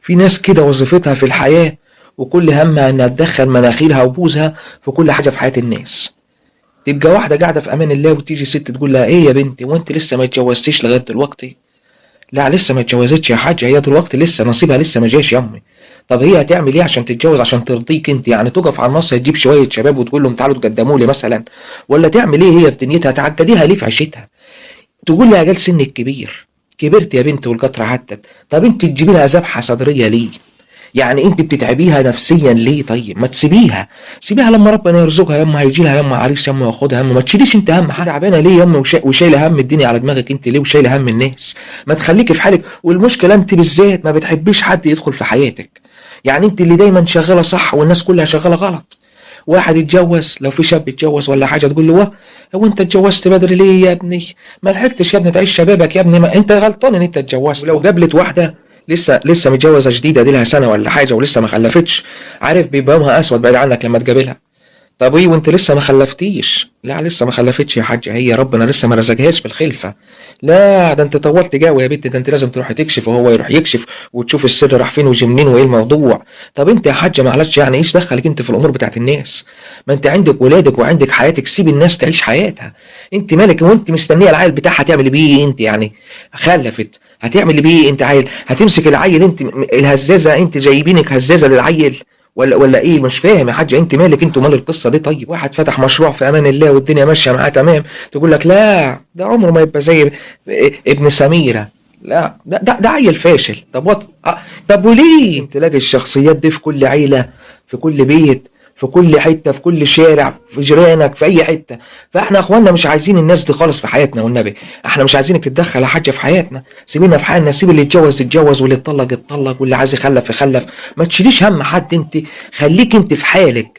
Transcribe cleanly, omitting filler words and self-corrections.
في ناس كده وظيفتها في الحياة وكل همها انها تدخل مناخيرها وبوزها في كل حاجة في حياة الناس. تبقى واحدة قاعدة في امان الله وتيجي ست تقول لها ايه يا بنتي وانت لسه ما اتجوزتيش لغاية دلوقتي؟ لا لسه ما اتجوزتش يا حاجة، هي دلوقتي لسه نصيبها لسه ما جاش يا امي. طب هي هتعمل ايه عشان تتجوز عشان ترضيك انت؟ يعني تقف على النص تجيب شوية شباب وتقول لهم تعالوا تقدموا لي مثلا؟ ولا تعمل ايه هي في دنيتها؟ تعقديها ليه في عيشتها؟ تقول لي اجل سنك كبير، كبرت يا بنت والقطرة عدت. طب انت تجيبي لها ذبحة صدرية ليه؟ يعني انت بتتعبيها نفسيا ليه؟ طيب ما تسيبيها، سيبيها لما ربنا يرزقها، ياما هيجي لها ياما عريس ياما ياخدها ياما. ما تشيليش انت هم حد. تعبانه ليه ياما وشايله هم الدنيا على دماغك انت ليه وشايله هم الناس؟ ما تخليكي في حالك. والمشكله انت بالذات ما بتحبيش حد يدخل في حياتك، يعني انت اللي دايما شغاله صح والناس كلها شغاله غلط. واحد يتجوز، لو في شاب يتجوز ولا حاجه تقول له هو انت اتجوزت بدري ليه يا ابني؟ ما لحقتش يا ابني تعيش شبابك يا ابني، ما انت غلطان ان انت اتجوزت. ولو قابلت واحده لسه متجوزه جديده دي لها سنه ولا حاجه ولسه ما خلفتش، عارف بيبقى يومها اسود بعيد عنك لما تقابلها. طب ايه وانت لسه ما خلفتيش؟ لا لسه ما خلفتش يا حاجه، هي ربنا لسه ما رزقهاش بالخلفه. لا ده انت طولت جاوي يا بنت، ده انت لازم تروح تكشف وهو يروح يكشف وتشوف السر راح فين وجه منين وايه الموضوع. طب انت يا حاجه معلش يعني ايش دخلك انت في الامور بتاعت الناس؟ ما انت عندك ولادك وعندك حياتك، سيب الناس تعيش حياتها. انت مالك وانت مستنيه العيل بتاعها تعمل بيه انت يعني؟ خلفت هتعمل بيه انت عيل؟ هتمسك العيل انت الهزازه، انت جايبينك هزازه للعيل ولا ايه؟ مش فاهم يا حاج، انت مالك انت ومال القصه دي؟ طيب واحد فتح مشروع في امان الله والدنيا ماشيه معاه تمام، تقول لك لا ده عمره ما يبقى زي ابن سميره. لا ده عيل فاشل. طب طب وليه تلاقي الشخصيات دي في كل عيله، في كل بيت، في كل حته، في كل شارع، في جيرانك، في اي حته؟ فاحنا اخواننا مش عايزين الناس دي خالص في حياتنا والنبي. احنا مش عايزينك تتدخل يا حاجه في حياتنا، سيبينا في حالنا، سيب اللي يتجوز يتجوز واللي يتطلق يتطلق واللي عايز يخلف يخلف. ما تشيليش هم حد انت، خليك انت في حالك.